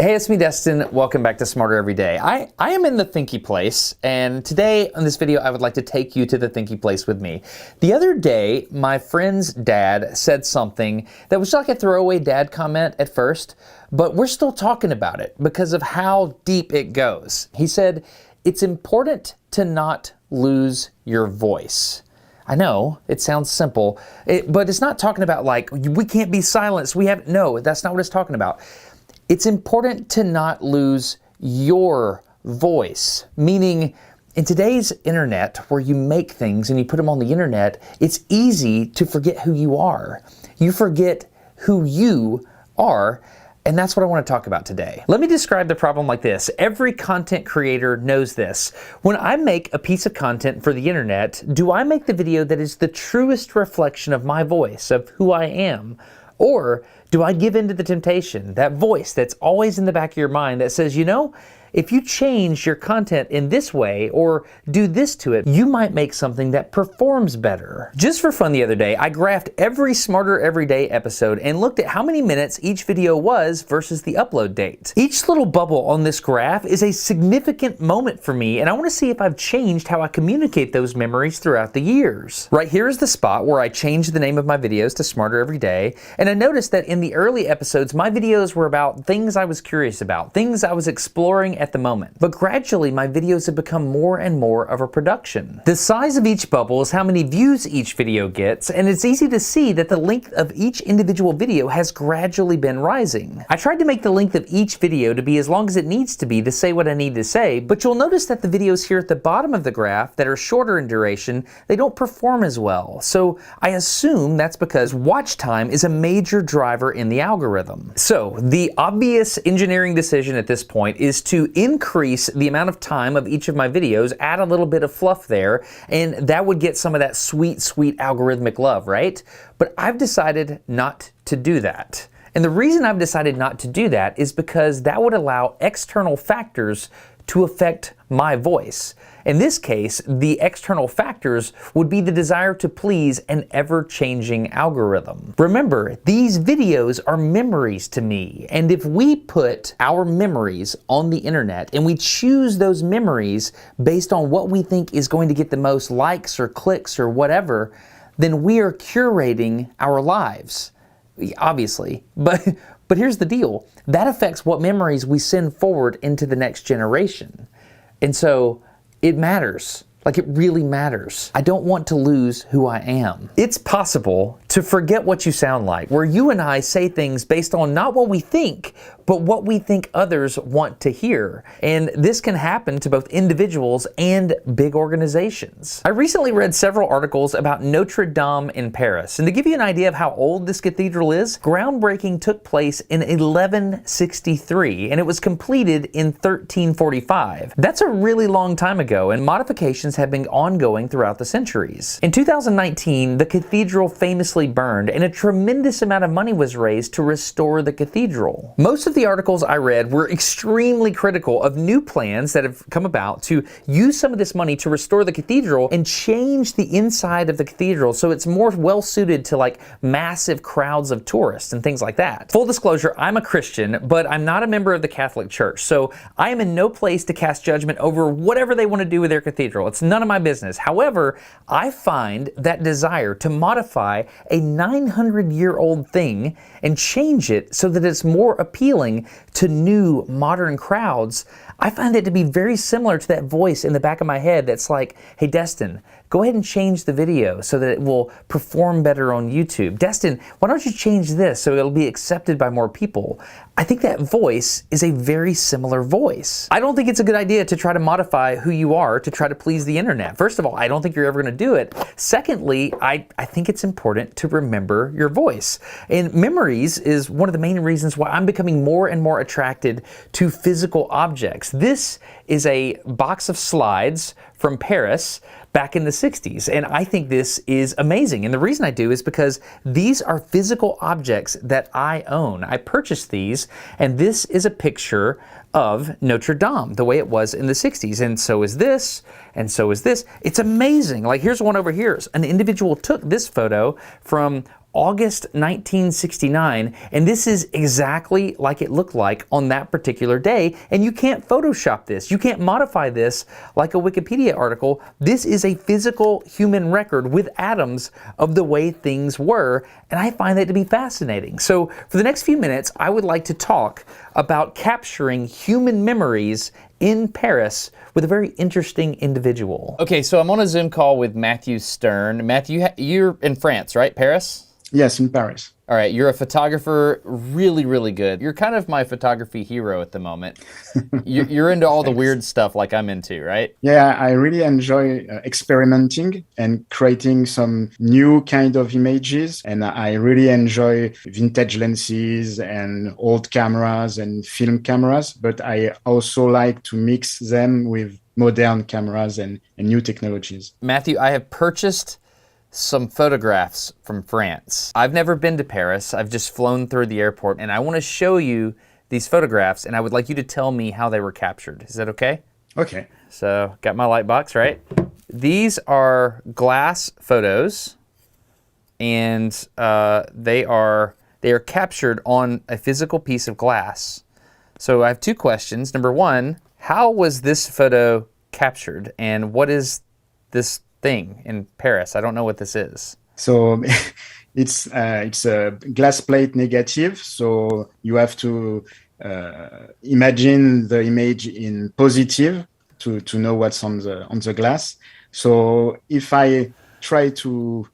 Hey, it's me, Destin. Welcome back to Smarter Every Day. I am in the thinky place, and today on this video, I would like to take you to the thinky place with me. The other day, my friend's dad said something that was like a throwaway dad comment at first, but we're still talking about it because of how deep it goes. He said, it's important to not lose your voice. I know, it sounds simple, but it's not talking about like, we can't be silenced, no, that's not what it's talking about. It's important to not lose your voice, meaning in today's internet where you make things and you put them on the internet, it's easy to forget who you are. You forget who you are, and that's what I want to talk about today. Let me describe the problem like this. Every content creator knows this. When I make a piece of content for the internet, do I make the video that is the truest reflection of my voice, of who I am? Or do I give in to the temptation, that voice that's always in the back of your mind that says, you know, if you change your content in this way or do this to it, you might make something that performs better. Just for fun the other day, I graphed every Smarter Everyday episode and looked at how many minutes each video was versus the upload date. Each little bubble on this graph is a significant moment for me, and I want to see if I've changed how I communicate those memories throughout the years. Right here is the spot where I changed the name of my videos to Smarter Everyday, and I noticed that in the early episodes, my videos were about things I was curious about, things I was exploring at the moment. But gradually, my videos have become more and more of a production. The size of each bubble is how many views each video gets, and it's easy to see that the length of each individual video has gradually been rising. I tried to make the length of each video to be as long as it needs to be to say what I need to say, but you'll notice that the videos here at the bottom of the graph that are shorter in duration, they don't perform as well. So I assume that's because watch time is a major driver in the algorithm. So the obvious engineering decision at this point is to increase the amount of time of each of my videos, add a little bit of fluff there, and that would get some of that sweet, sweet algorithmic love, right? But I've decided not to do that. And the reason I've decided not to do that is because that would allow external factors to affect my voice. In this case, the external factors would be the desire to please an ever-changing algorithm. Remember, these videos are memories to me, and if we put our memories on the internet and we choose those memories based on what we think is going to get the most likes or clicks or whatever, then we are curating our lives, obviously. But here's the deal. That affects what memories we send forward into the next generation. And so it matters. Like, it really matters. I don't want to lose who I am. It's possible to forget what you sound like, where you and I say things based on not what we think, but what we think others want to hear. And this can happen to both individuals and big organizations. I recently read several articles about Notre Dame in Paris. And to give you an idea of how old this cathedral is, groundbreaking took place in 1163, and it was completed in 1345. That's a really long time ago, and modifications have been ongoing throughout the centuries. In 2019, the cathedral famously burned, and a tremendous amount of money was raised to restore the cathedral. Most of the articles I read were extremely critical of new plans that have come about to use some of this money to restore the cathedral and change the inside of the cathedral so it's more well suited to like massive crowds of tourists and things like that. Full disclosure, I'm a Christian, but I'm not a member of the Catholic Church, so I am in no place to cast judgment over whatever they want to do with their cathedral. It's none of my business. However, I find that desire to modify a 900-year-old thing and change it so that it's more appealing to new modern crowds, I find it to be very similar to that voice in the back of my head that's like, hey Destin, go ahead and change the video so that it will perform better on YouTube. Destin, why don't you change this so it'll be accepted by more people? I think that voice is a very similar voice. I don't think it's a good idea to try to modify who you are to try to please the internet. First of all, I don't think you're ever going to do it. Secondly, I think it's important to remember your voice. And memories is one of the main reasons why I'm becoming more and more attracted to physical objects. This is a box of slides from Paris back in the 60s. And I think this is amazing. And the reason I do is because these are physical objects that I own. I purchased these, and this is a picture of Notre Dame, the way it was in the 60s. And so is this, and so is this. It's amazing. Like, here's one over here. An individual took this photo from August 1969, and this is exactly like it looked like on that particular day, and you can't Photoshop this. You can't modify this like a Wikipedia article. This is a physical human record with atoms of the way things were, and I find that to be fascinating. So for the next few minutes, I would like to talk about capturing human memories in Paris with a very interesting individual. Okay, so I'm on a Zoom call with Matthew Stern. Matthew, you're in France, right? Paris? Yes, in Paris. All right, you're a photographer, really, really good. You're kind of my photography hero at the moment. You're into all the weird stuff like I'm into, right? Yeah, I really enjoy experimenting and creating some new kind of images. And I really enjoy vintage lenses and old cameras and film cameras. But I also like to mix them with modern cameras and new technologies. Matthew, I have purchased some photographs from France. I've never been to Paris. I've just flown through the airport, and I want to show you these photographs, and I would like you to tell me how they were captured. Is that okay? Okay. So, got my light box, right? These are glass photos, and they are captured on a physical piece of glass. So I have two questions. Number one, how was this photo captured, and what is this thing in Paris? I don't know what this is. So it's a glass plate negative. So you have to imagine the image in positive to know what's on the glass. So if I try to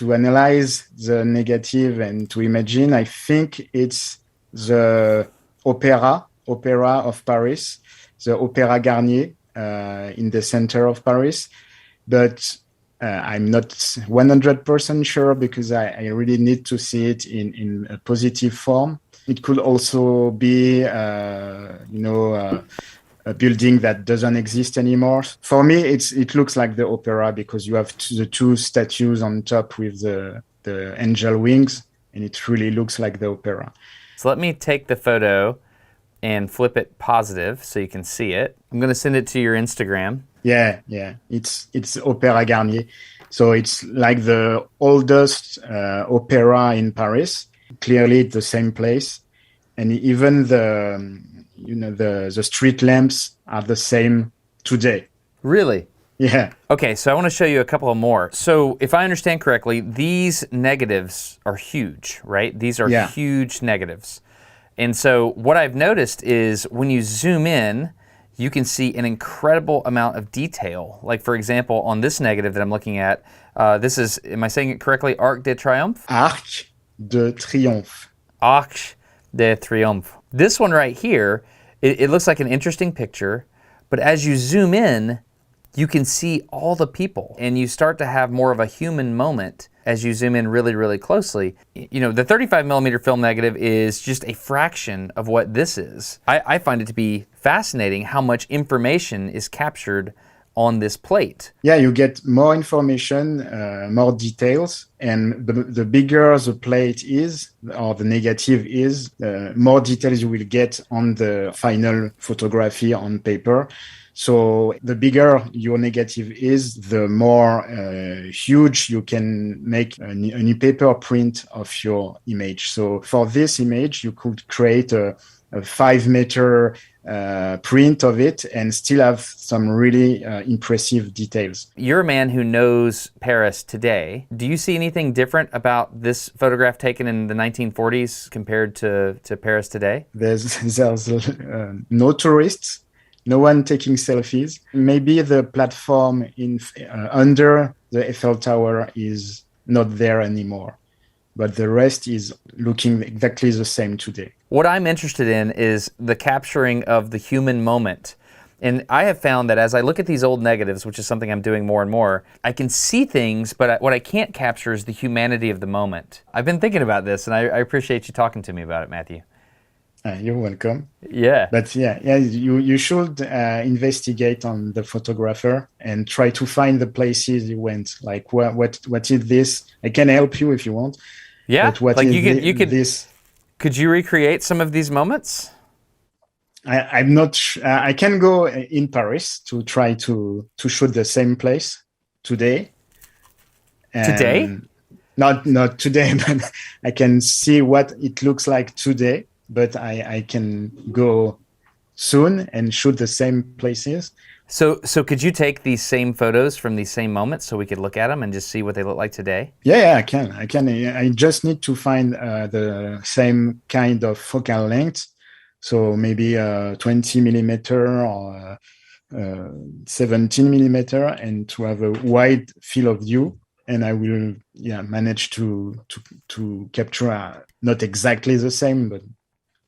analyze the negative and to imagine, I think it's the opera of Paris, the Opéra Garnier in the center of Paris. But I'm not 100% sure because I really need to see it in a positive form. It could also be, a building that doesn't exist anymore. For me, it looks like the opera because you have the two statues on top with the angel wings, and it really looks like the opera. So let me take the photo and flip it positive so you can see it. I'm going to send it to your Instagram. Yeah. It's Opéra Garnier. So it's like the oldest opera in Paris. Clearly the same place. And even the street lamps are the same today. Really? Yeah. Okay, so I want to show you a couple of more. So if I understand correctly, these negatives are huge, right? These are huge negatives. And so what I've noticed is when you zoom in, you can see an incredible amount of detail. Like, for example, on this negative that I'm looking at, this is, am I saying it correctly, Arc de Triomphe? Arc de Triomphe. Arc de Triomphe. This one right here, it looks like an interesting picture, but as you zoom in, you can see all the people, and you start to have more of a human moment as you zoom in really, really closely. You know, the 35 millimeter film negative is just a fraction of what this is. I find it to be fascinating how much information is captured on this plate. Yeah, you get more information, more details, and the bigger the plate is, or the negative is, more details you will get on the final photography on paper. So the bigger your negative is, the more huge you can make a new paper print of your image. So for this image, you could create a 5-meter print of it and still have some really impressive details. You're a man who knows Paris today. Do you see anything different about this photograph taken in the 1940s compared to Paris today? There's no tourists. No one taking selfies. Maybe the platform under the Eiffel Tower is not there anymore, but the rest is looking exactly the same today. What I'm interested in is the capturing of the human moment. And I have found that as I look at these old negatives, which is something I'm doing more and more, I can see things, but what I can't capture is the humanity of the moment. I've been thinking about this, and I appreciate you talking to me about it, Matthew. You're welcome. Yeah. But you should investigate on the photographer and try to find the places you went. Like what is this? I can help you if you want. Yeah. But what like is you could this? Could you recreate some of these moments? I'm not. I can go in Paris to try to shoot the same place today. Today? Not today, but I can see what it looks like today. But I can go soon and shoot the same places. So could you take these same photos from these same moments so we could look at them and just see what they look like today? Yeah, I can. I just need to find the same kind of focal length. So maybe 20 millimeter or 17 millimeter, and to have a wide field of view. And I will, manage to capture not exactly the same, but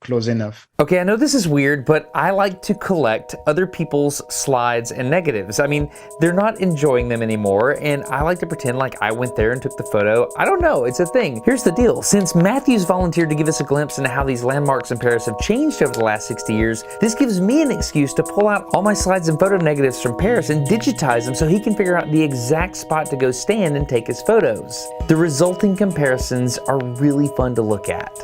close enough. Okay, I know this is weird, but I like to collect other people's slides and negatives. I mean, they're not enjoying them anymore, and I like to pretend like I went there and took the photo. I don't know, it's a thing. Here's the deal. Since Matthew's volunteered to give us a glimpse into how these landmarks in Paris have changed over the last 60 years, this gives me an excuse to pull out all my slides and photo negatives from Paris and digitize them so he can figure out the exact spot to go stand and take his photos. The resulting comparisons are really fun to look at.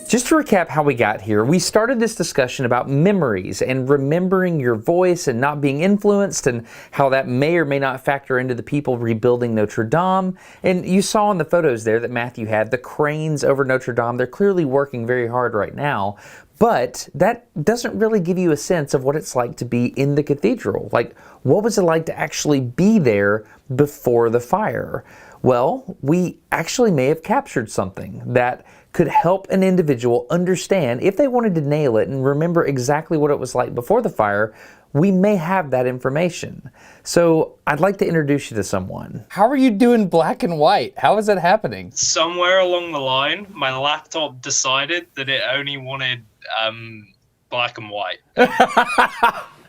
Just to recap how we got here, we started this discussion about memories and remembering your voice and not being influenced, and how that may or may not factor into the people rebuilding Notre Dame. And you saw in the photos there that Matthew had the cranes over Notre Dame. They're clearly working very hard right now, but that doesn't really give you a sense of what it's like to be in the cathedral. Like, what was it like to actually be there before the fire? Well, we actually may have captured something that could help an individual understand, if they wanted to nail it and remember exactly what it was like before the fire. We may have that information. So I'd like to introduce you to someone. How are you doing black and white? How is that happening? Somewhere along the line, my laptop decided that it only wanted black and white.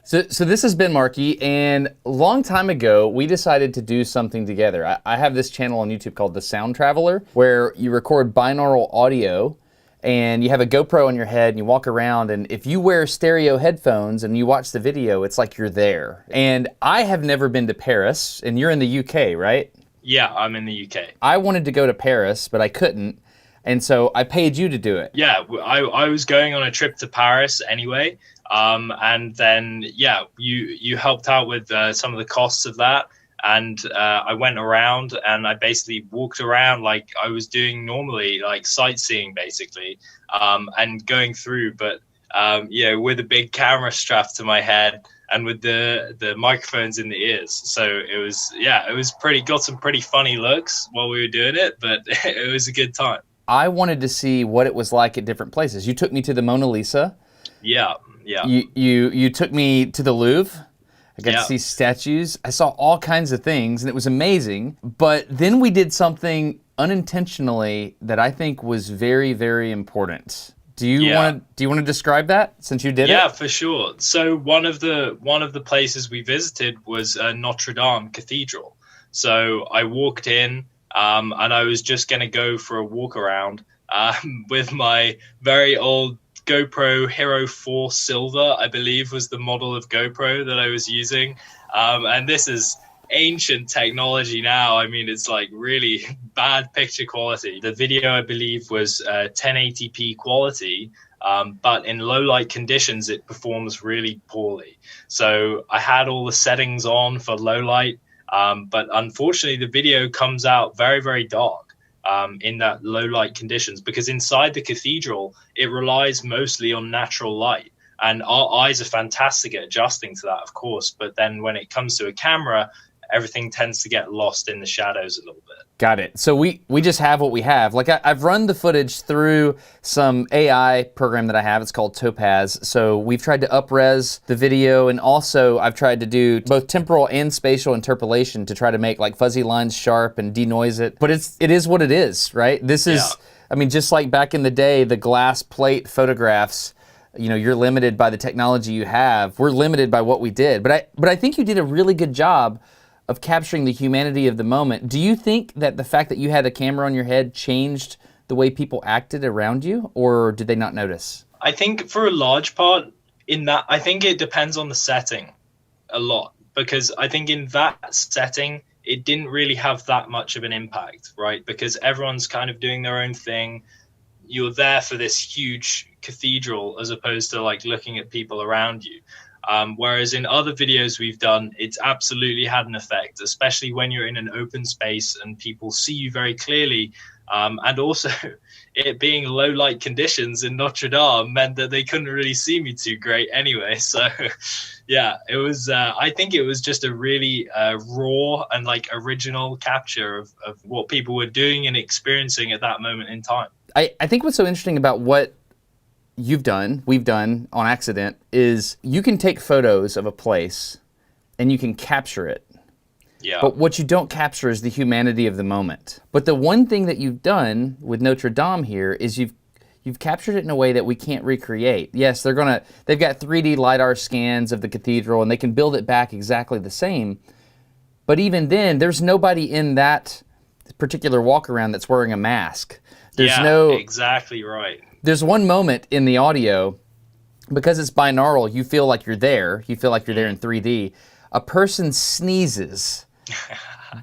So this has been Marky, and a long time ago, we decided to do something together. I have this channel on YouTube called The Sound Traveler, where you record binaural audio, and you have a GoPro on your head, and you walk around, and if you wear stereo headphones and you watch the video, it's like you're there. And I have never been to Paris, and you're in the UK, right? Yeah, I'm in the UK. I wanted to go to Paris, but I couldn't, and so I paid you to do it. Yeah, I was going on a trip to Paris anyway. And then, yeah, you helped out with some of the costs of that. And I went around and I basically walked around like I was doing normally, like sightseeing basically, and going through. But, with a big camera strapped to my head and with the microphones in the ears. So it was got some pretty funny looks while we were doing it, but it was a good time. I wanted to see what it was like at different places. You took me to the Mona Lisa. Yeah. You took me to the Louvre. I got to see statues. I saw all kinds of things, and it was amazing. But then we did something unintentionally that I think was very, very important. Do you want to describe that since you did it? Yeah, for sure. So one of the places we visited was Notre Dame Cathedral. So I walked in, and I was just going to go for a walk around with my very old GoPro Hero 4 Silver, I believe was the model of GoPro that I was using. And this is ancient technology now. I mean, it's like really bad picture quality. The video, I believe, was 1080p quality, but in low light conditions, it performs really poorly. So I had all the settings on for low light, but unfortunately, the video comes out very, very dark in that low light conditions, because inside the cathedral, it relies mostly on natural light. And our eyes are fantastic at adjusting to that, of course. But then when it comes to a camera, everything tends to get lost in the shadows a little bit. Got it. So we just have what we have. Like I've run the footage through some AI program that I have. It's called Topaz. So we've tried to up-res the video, and also I've tried to do both temporal and spatial interpolation to try to make like fuzzy lines sharp and denoise it. But it is what it is, right? This is, I mean, just like back in the day, the glass plate photographs, you know, you're limited by the technology you have. We're limited by what we did. But I think you did a really good job of capturing the humanity of the moment. Do you think that the fact that you had a camera on your head changed the way people acted around you, or did they not notice? I think for a large part in that, I think it depends on the setting a lot, because I think in that setting, it didn't really have that much of an impact, right? Because everyone's kind of doing their own thing. You're there for this huge cathedral as opposed to like looking at people around you. Whereas in other videos we've done, it's absolutely had an effect, especially when you're in an open space and people see you very clearly. And also it being low light conditions in Notre Dame meant that they couldn't really see me too great anyway. So yeah, it was, I think it was just a really raw and like original capture of what people were doing and experiencing at that moment in time. I think what's so interesting about what we've done on accident, is you can take photos of a place and you can capture it. Yeah. But what you don't capture is the humanity of the moment. But the one thing that you've done with Notre Dame here is you've captured it in a way that we can't recreate. Yes, they've got 3D LiDAR scans of the cathedral and they can build it back exactly the same. But even then, there's nobody in that particular walk around that's wearing a mask. Exactly right. There's one moment in the audio, because it's binaural, you feel like you're there. You feel like you're there in 3D. A person sneezes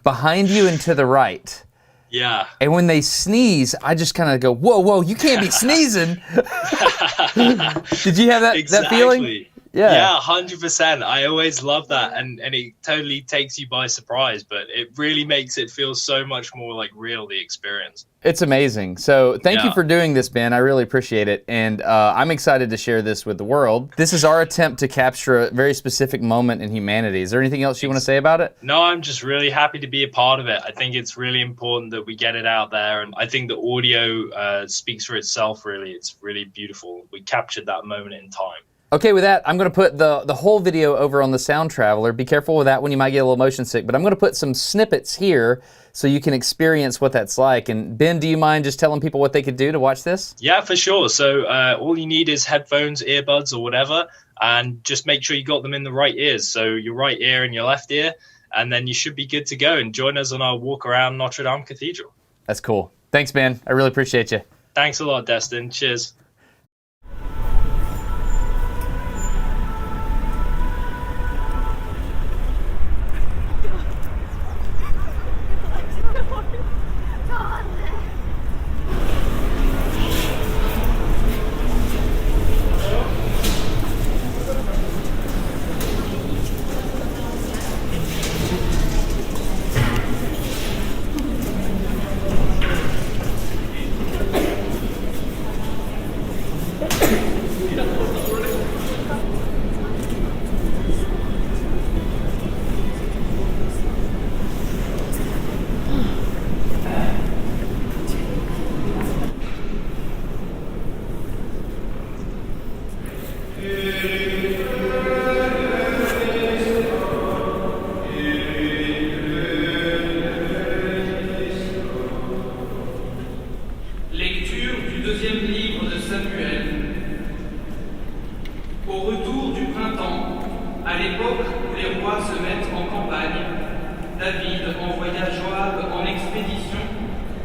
behind you and to the right. Yeah. And when they sneeze, I just kind of go, whoa, whoa, you can't be sneezing. Did you have that feeling? Yeah, 100%. I always love that, and it totally takes you by surprise, but it really makes it feel so much more like real, the experience. It's amazing. So thank you for doing this, Ben. I really appreciate it, and I'm excited to share this with the world. This is our attempt to capture a very specific moment in humanity. Is there anything else you want to say about it? No, I'm just really happy to be a part of it. I think it's really important that we get it out there, and I think the audio speaks for itself, really. It's really beautiful. We captured that moment in time. Okay, with that, I'm going to put the whole video over on the Sound Traveler. Be careful with that one, you might get a little motion sick, but I'm going to put some snippets here so you can experience what that's like. And Ben, do you mind just telling people what they could do to watch this? Yeah, for sure. So all you need is headphones, earbuds, or whatever, and just make sure you got them in the right ears. So your right ear and your left ear, and then you should be good to go. And join us on our walk around Notre Dame Cathedral. That's cool. Thanks, Ben. I really appreciate you. Thanks a lot, Destin. Cheers. Lecture du deuxième livre de Samuel. Au retour du printemps, à l'époque où les rois se mettent en campagne, David envoya Joab en expédition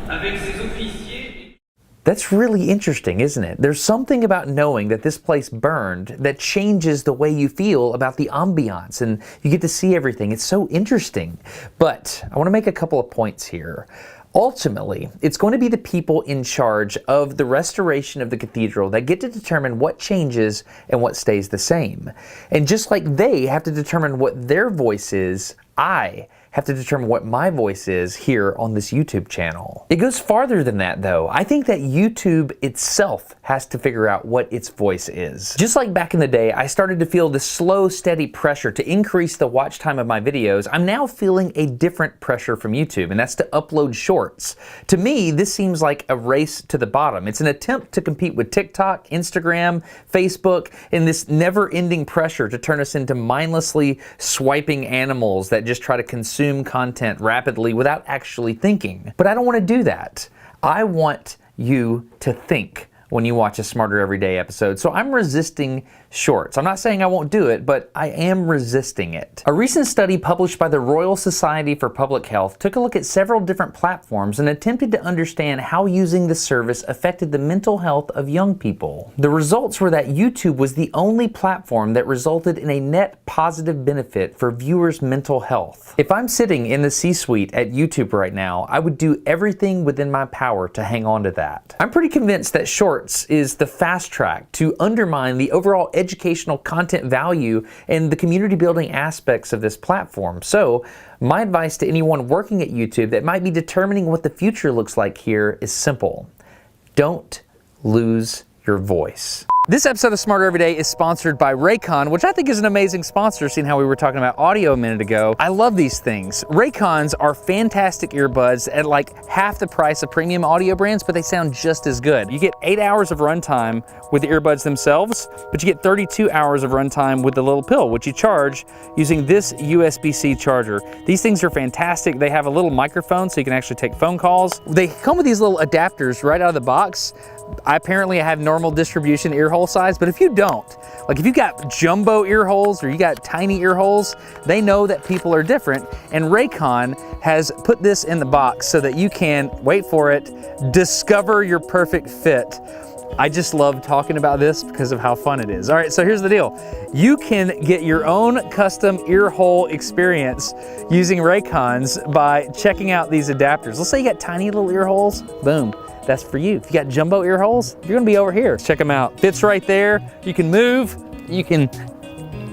avec ses officiers. That's really interesting, isn't it? There's something about knowing that this place burned that changes the way you feel about the ambiance, and you get to see everything. It's so interesting. But I want to make a couple of points here. Ultimately, it's going to be the people in charge of the restoration of the cathedral that get to determine what changes and what stays the same. And just like they have to determine what their voice is, I have to determine what my voice is here on this YouTube channel. It goes farther than that though. I think that YouTube itself has to figure out what its voice is. Just like back in the day, I started to feel this slow, steady pressure to increase the watch time of my videos, I'm now feeling a different pressure from YouTube, and that's to upload shorts. To me, this seems like a race to the bottom. It's an attempt to compete with TikTok, Instagram, Facebook, and this never-ending pressure to turn us into mindlessly swiping animals that just try to consume content rapidly without actually thinking. But I don't want to do that. I want you to think when you watch a Smarter Everyday episode. So I'm resisting shorts. I'm not saying I won't do it, but I am resisting it. A recent study published by the Royal Society for Public Health took a look at several different platforms and attempted to understand how using the service affected the mental health of young people. The results were that YouTube was the only platform that resulted in a net positive benefit for viewers' mental health. If I'm sitting in the C-suite at YouTube right now, I would do everything within my power to hang on to that. I'm pretty convinced that shorts is the fast track to undermine the overall educational content value and the community building aspects of this platform. So my advice to anyone working at YouTube that might be determining what the future looks like here is simple. Don't lose your voice. This episode of Smarter Every Day is sponsored by Raycon, which I think is an amazing sponsor, seeing how we were talking about audio a minute ago. I love these things. Raycons are fantastic earbuds at like half the price of premium audio brands, but they sound just as good. You get 8 hours of runtime with the earbuds themselves, but you get 32 hours of runtime with the little pill, which you charge using this USB-C charger. These things are fantastic. They have a little microphone so you can actually take phone calls. They come with these little adapters right out of the box. I apparently have normal distribution ear hole size, but if you don't, like if you got jumbo ear holes or you got tiny ear holes, they know that people are different, and Raycon has put this in the box so that you can, wait for it, discover your perfect fit. I just love talking about this because of how fun it is. All right, so here's the deal. You can get your own custom ear hole experience using Raycons by checking out these adapters. Let's say you got tiny little ear holes, boom. That's for you. If you got jumbo ear holes, you're gonna be over here. Check them out. Fits right there. You can move. You can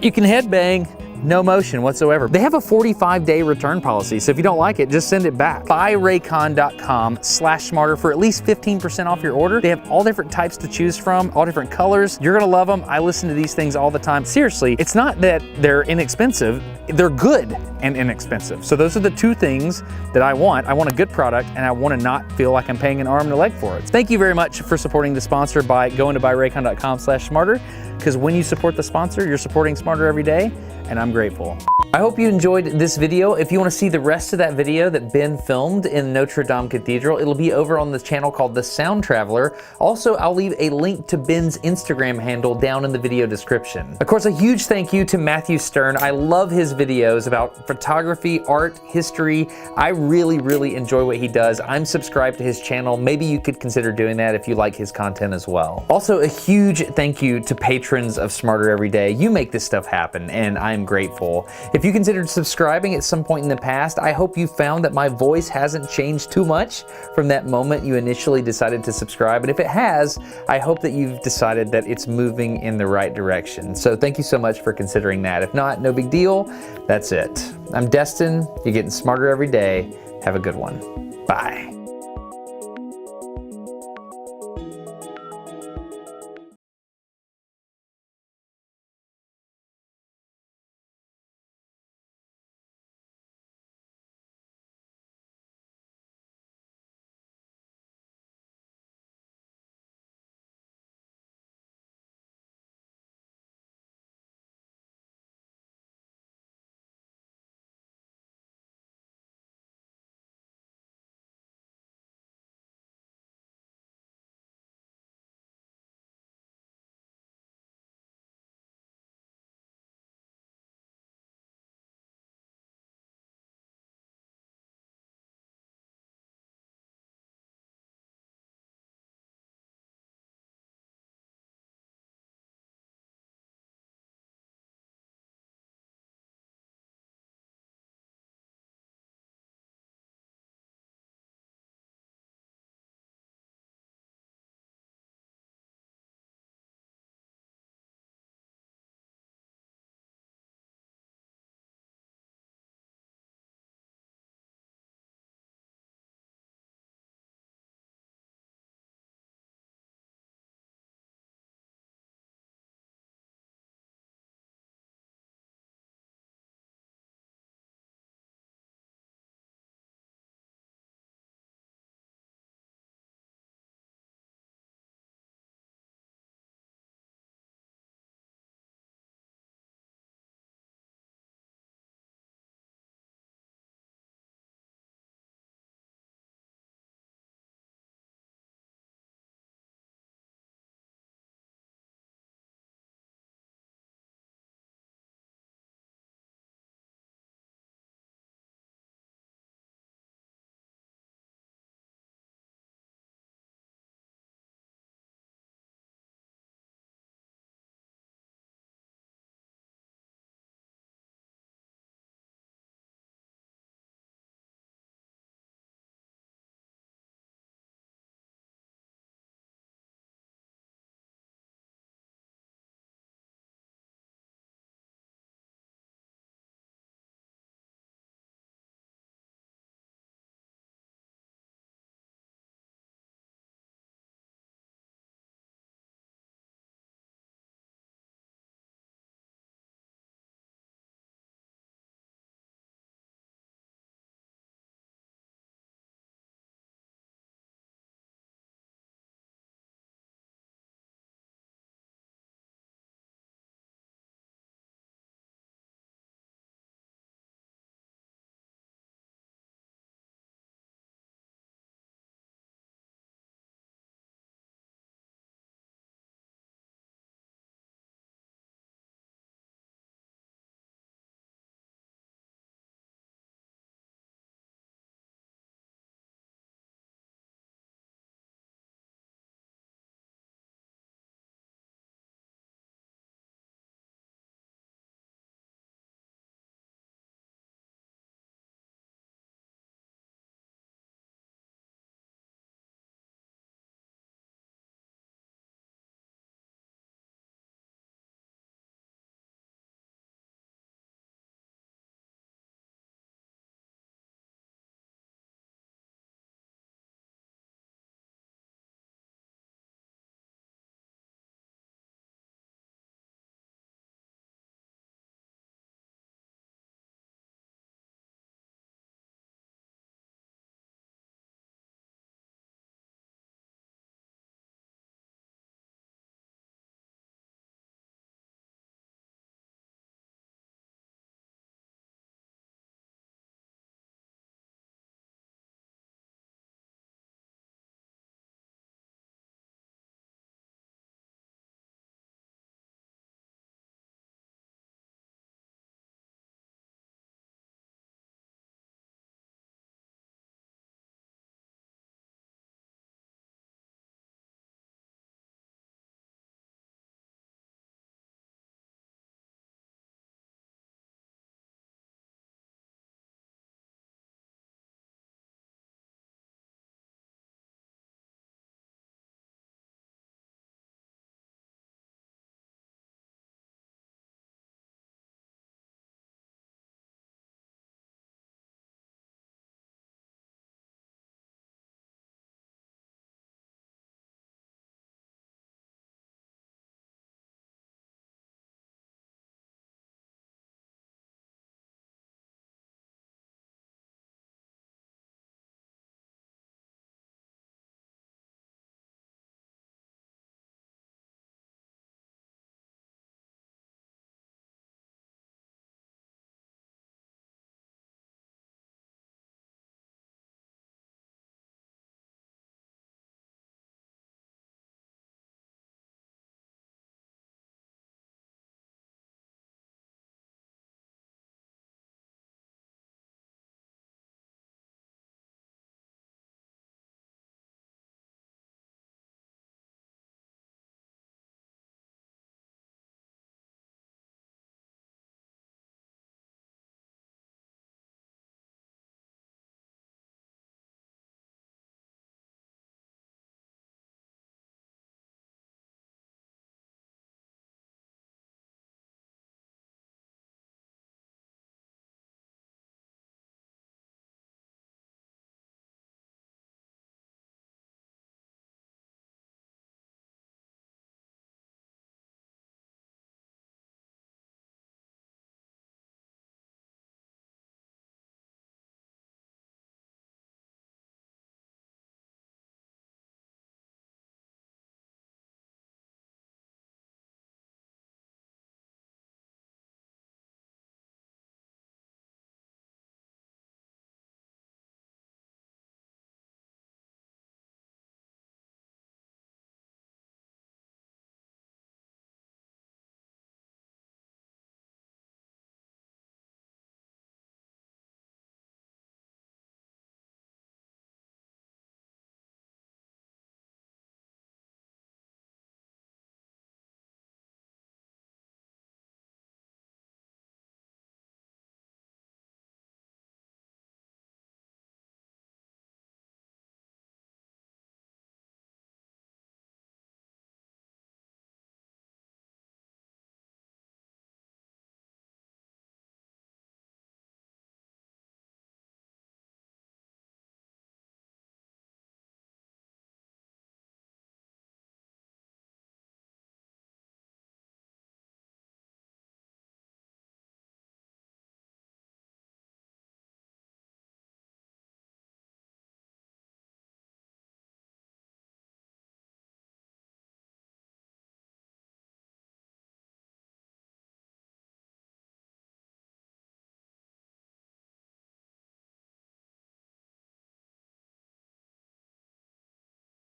headbang. No motion whatsoever. They have a 45-day return policy, so if you don't like it, just send it back. Buyraycon.com/smarter for at least 15% off your order. They have all different types to choose from, all different colors. You're gonna love them. I listen to these things all the time. Seriously, it's not that they're inexpensive, they're good and inexpensive. So those are the two things that I want. I want a good product, and I want to not feel like I'm paying an arm and a leg for it. Thank you very much for supporting the sponsor by going to buyraycon.com/smarter, because when you support the sponsor, you're supporting Smarter Every Day, and I'm grateful. I hope you enjoyed this video. If you want to see the rest of that video that Ben filmed in Notre Dame Cathedral, it'll be over on the channel called The Sound Traveler. Also, I'll leave a link to Ben's Instagram handle down in the video description. Of course, a huge thank you to Matthew Stern. I love his videos about photography, art, history. I really, really enjoy what he does. I'm subscribed to his channel. Maybe you could consider doing that if you like his content as well. Also, a huge thank you to patrons of Smarter Every Day. You make this stuff happen, and I'm grateful. If you considered subscribing at some point in the past, I hope you found that my voice hasn't changed too much from that moment you initially decided to subscribe. And if it has, I hope that you've decided that it's moving in the right direction. So thank you so much for considering that. If not, no big deal. That's it. I'm Destin. You're getting smarter every day. Have a good one. Bye.